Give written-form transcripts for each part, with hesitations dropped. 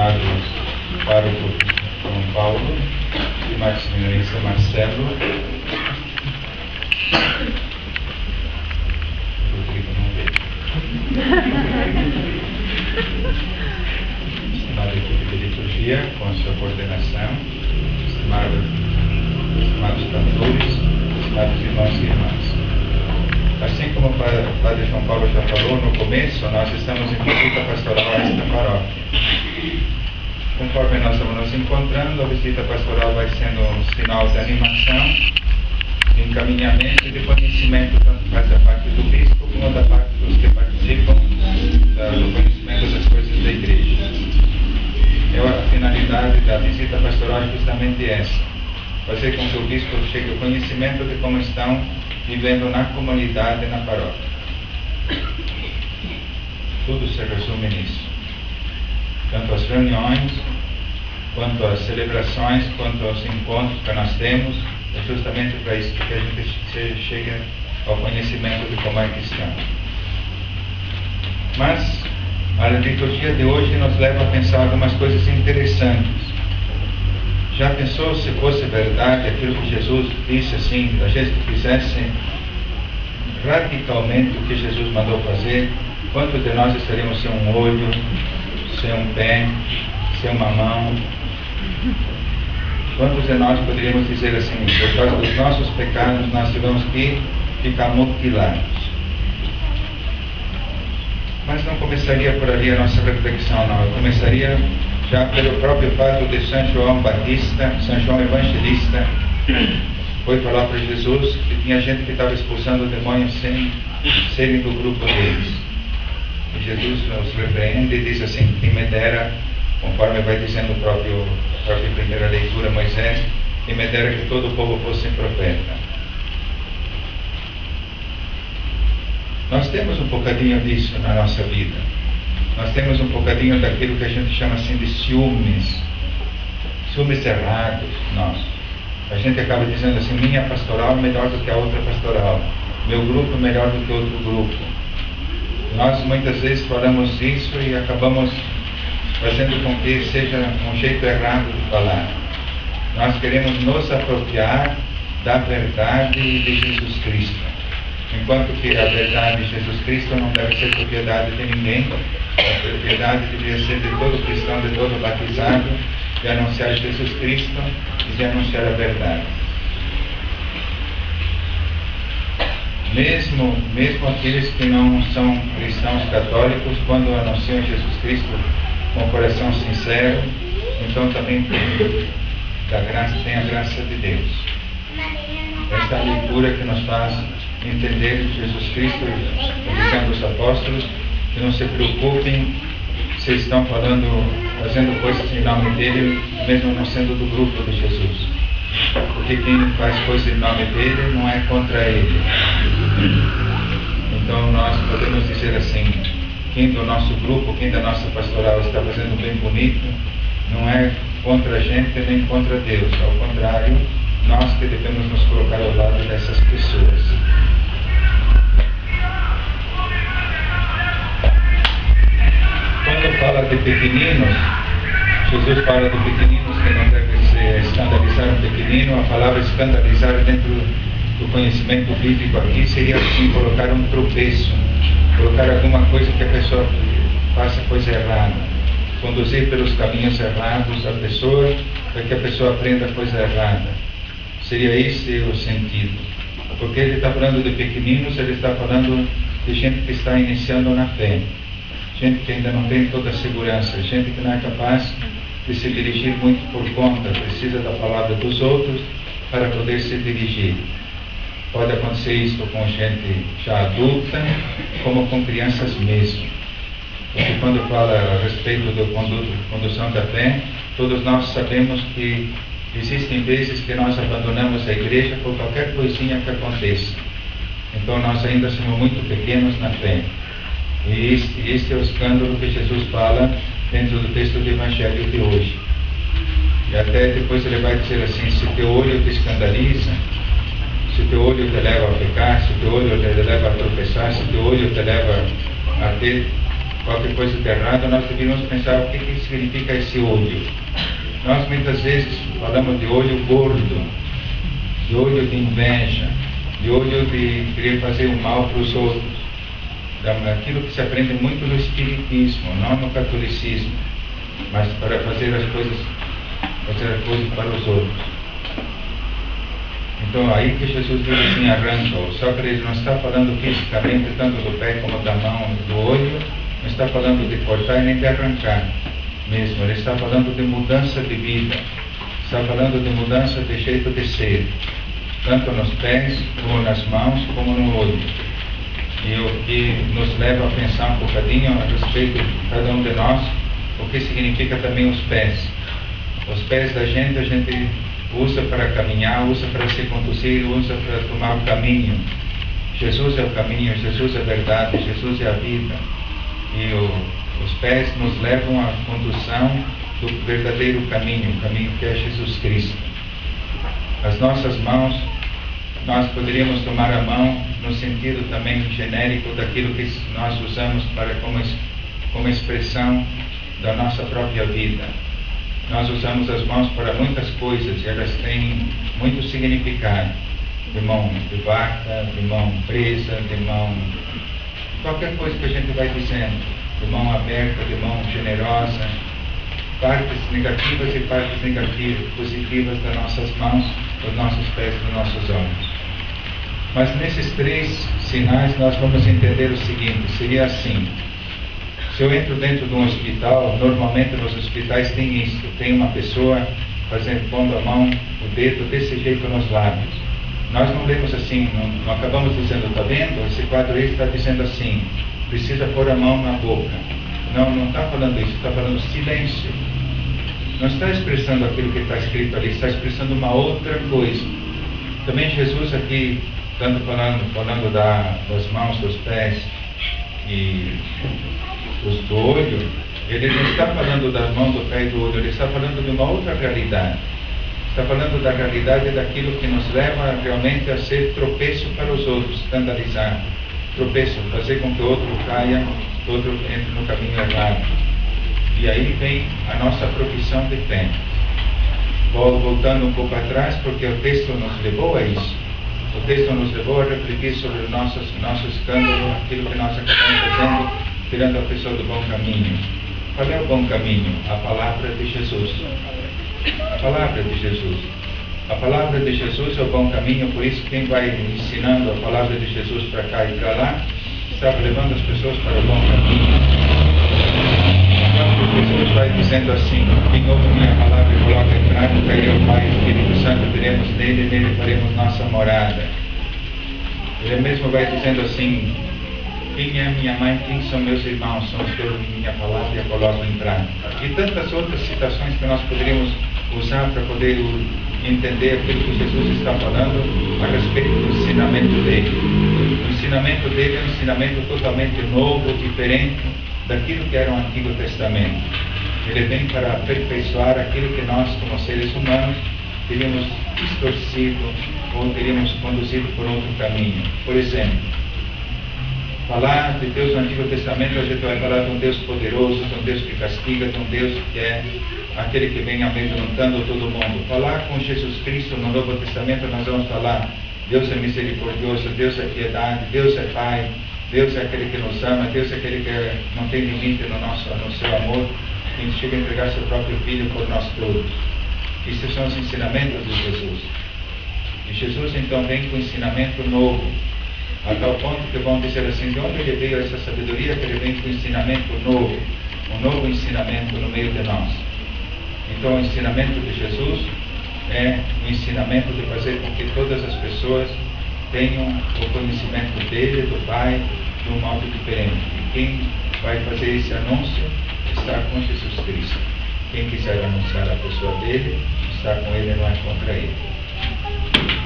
estimados pároco João Paulo, estimado senhorista Marcelo, Rodrigo não veio, estimada equipe de liturgia com a sua coordenação, estimados cantores, estimados irmãos e irmãs. Assim como o Padre João Paulo já falou no começo, nós estamos em visita pastoral a esta paróquia. Conforme nós estamos nos encontrando, a visita pastoral vai sendo um sinal de animação, de encaminhamento e de conhecimento, tanto da parte do bispo como da parte dos que participam do conhecimento das coisas da igreja. A finalidade da visita pastoral é justamente essa: fazer com que o bispo chegue ao conhecimento de como estão vivendo na comunidade e na paróquia. Tudo se resume nisso. Tanto as reuniões, quanto as celebrações, quanto os encontros que nós temos, é justamente para isso que a gente chega ao conhecimento de como é que estamos. Mas a liturgia de hoje nos leva a pensar algumas coisas interessantes. Já pensou se fosse verdade aquilo que Jesus disse assim, da gente que fizesse radicalmente o que Jesus mandou fazer? Quantos de nós estaríamos sem um olho, sem um pé, sem uma mão? Quantos de nós poderíamos dizer assim, por causa dos nossos pecados nós tivemos que ficar mutilados? Mas não começaria por ali a nossa reflexão, não. Eu começaria já pelo próprio fato de São João Batista, São João Evangelista, foi falar para Jesus que tinha gente que estava expulsando demônios sem serem do grupo deles. E Jesus nos repreende e diz assim: quem me dera, conforme vai dizendo a própria primeira leitura, Moisés, quem me dera que todo o povo fosse profeta. Nós temos um bocadinho disso na nossa vida. Nós temos um bocadinho daquilo que a gente chama assim de ciúmes errados nossos. A gente acaba dizendo assim: minha pastoral é melhor do que a outra pastoral, meu grupo é melhor do que outro grupo. Nós muitas vezes falamos isso e acabamos fazendo com que seja um jeito errado de falar. Nós queremos nos apropriar da verdade de Jesus Cristo, enquanto que a verdade de Jesus Cristo não deve ser propriedade de ninguém. A propriedade deveria ser de todo cristão, de todo batizado, de anunciar Jesus Cristo e de anunciar a verdade. Mesmo aqueles que não são cristãos católicos, quando anunciam Jesus Cristo com o coração sincero, então também tem a graça de Deus. Esta é a leitura que nos faz entender Jesus Cristo dizendo aos apóstolos que não se preocupem se estão fazendo coisas em nome dele, mesmo não sendo do grupo de Jesus. Porque quem faz coisas em nome dele não é contra ele. Então nós podemos dizer assim: quem do nosso grupo, quem da nossa pastoral está fazendo bem bonito, não é contra a gente nem contra Deus. Ao contrário, nós que devemos nos colocar ao lado dessas pessoas. Quando fala de pequeninos, Jesus fala de pequeninos que não devem se escandalizar um pequenino. A palavra escandalizar dentro do conhecimento bíblico aqui seria assim: colocar um tropeço, colocar alguma coisa que a pessoa faça coisa errada, conduzir pelos caminhos errados a pessoa para que a pessoa aprenda coisa errada. Seria esse o sentido. Porque ele está falando de pequeninos, ele está falando de gente que está iniciando na fé, gente que ainda não tem toda a segurança, gente que não é capaz de se dirigir muito por conta, precisa da palavra dos outros para poder se dirigir. Pode acontecer isso com gente já adulta, como com crianças mesmo. Porque quando fala a respeito da condução da fé, todos nós sabemos que existem vezes que nós abandonamos a igreja por qualquer coisinha que aconteça. Então nós ainda somos muito pequenos na fé. E este é o escândalo que Jesus fala dentro do texto do Evangelho de hoje. E até depois ele vai dizer assim: se teu olho te escandaliza, se teu olho te leva a pecar, se teu olho te leva a tropeçar, se teu olho te leva a ter qualquer coisa de errado, nós deveríamos pensar o que significa esse olho. Nós muitas vezes falamos de olho gordo, de olho de inveja, de olho de querer fazer o mal para os outros. Aquilo que se aprende muito no espiritismo, não no catolicismo, mas para fazer as coisas para os outros. Então aí que Jesus diz assim, arranca-o. Só que ele não está falando fisicamente tanto do pé como da mão e do olho, não está falando de cortar nem de arrancar mesmo, ele está falando de mudança de vida, está falando de mudança de jeito de ser, tanto nos pés, como nas mãos, como no olho. E o que nos leva a pensar um bocadinho a respeito de cada um de nós, o que significa também os pés. Os pés da gente, a gente usa para caminhar, usa para se conduzir, usa para tomar o caminho. Jesus é o caminho, Jesus é a verdade, Jesus é a vida. E os pés nos levam à condução do verdadeiro caminho, o caminho que é Jesus Cristo. As nossas mãos, nós poderíamos tomar a mão no sentido também genérico daquilo que nós usamos para como expressão da nossa própria vida. Nós usamos as mãos para muitas coisas e elas têm muito significado. De mão de vaca, de mão presa, de mão... qualquer coisa que a gente vai dizendo. De mão aberta, de mão generosa. Partes negativas e partes positivas das nossas mãos, dos nossos pés e dos nossos olhos. Mas nesses três sinais nós vamos entender o seguinte, seria assim. Se eu entro dentro de um hospital, normalmente nos hospitais tem isso, tem uma pessoa pondo a mão, o dedo desse jeito nos lábios. Nós não lemos assim, não acabamos dizendo, está vendo? Esse quadro aí está dizendo assim, precisa pôr a mão na boca. Não está falando isso, está falando silêncio. Não está expressando aquilo que está escrito ali, está expressando uma outra coisa. Também Jesus aqui, tanto falando das mãos, dos pés e do olho, ele não está falando da mão, do pé e do olho, ele está falando de uma outra realidade. Está falando da realidade daquilo que nos leva realmente a ser tropeço para os outros, escandalizar. Tropeço, fazer com que o outro caia, que o outro entre no caminho errado. E aí vem a nossa profissão de fé. Voltando um pouco atrás, porque o texto nos levou a isso. O texto nos levou a refletir sobre o nosso escândalo, aquilo que nós acabamos fazendo, tirando a pessoa do bom caminho. Qual é o bom caminho? A palavra de Jesus. A palavra de Jesus. A palavra de Jesus é o bom caminho, por isso quem vai ensinando a palavra de Jesus para cá e para lá, está levando as pessoas para o bom caminho. Então Jesus vai dizendo assim, quem ouve minha palavra e coloca em prática, eu, Pai e Espírito Santo, teremos nele e nele faremos nossa morada. Ele mesmo vai dizendo assim, quem é minha mãe, quem são meus irmãos, são os que ouvem minha palavra e a colocam em prática. E tantas outras citações que nós poderíamos usar para poder entender aquilo que Jesus está falando a respeito do ensinamento dele. O ensinamento dele é um ensinamento totalmente novo, diferente daquilo que era o Antigo Testamento. Ele vem para aperfeiçoar aquilo que nós, como seres humanos, teríamos distorcido ou teríamos conduzido por outro caminho. Por exemplo, falar de Deus no Antigo Testamento, a gente vai falar de um Deus poderoso, de um Deus que castiga, de um Deus que é aquele que vem amedrontando todo mundo. Falar com Jesus Cristo no Novo Testamento, nós vamos falar, Deus é misericordioso, Deus é piedade, Deus é Pai, Deus é aquele que nos ama, Deus é aquele que não tem limite no seu amor, que chega a entregar seu próprio Filho por nós todos. Esses são os ensinamentos de Jesus. E Jesus então vem com um ensinamento novo, a tal ponto que vão dizer assim, de onde ele veio essa sabedoria, que ele vem com um ensinamento novo, um novo ensinamento no meio de nós. Então o ensinamento de Jesus é um ensinamento de fazer com que todas as pessoas tenham o conhecimento dele, do Pai, de um modo diferente. E quem vai fazer esse anúncio está com Jesus Cristo. Quem quiser anunciar a pessoa dele, está com ele, não é contra ele.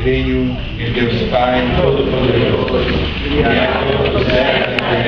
Creio em Deus Pai Todo-Poderoso, Criador do céu e da terra.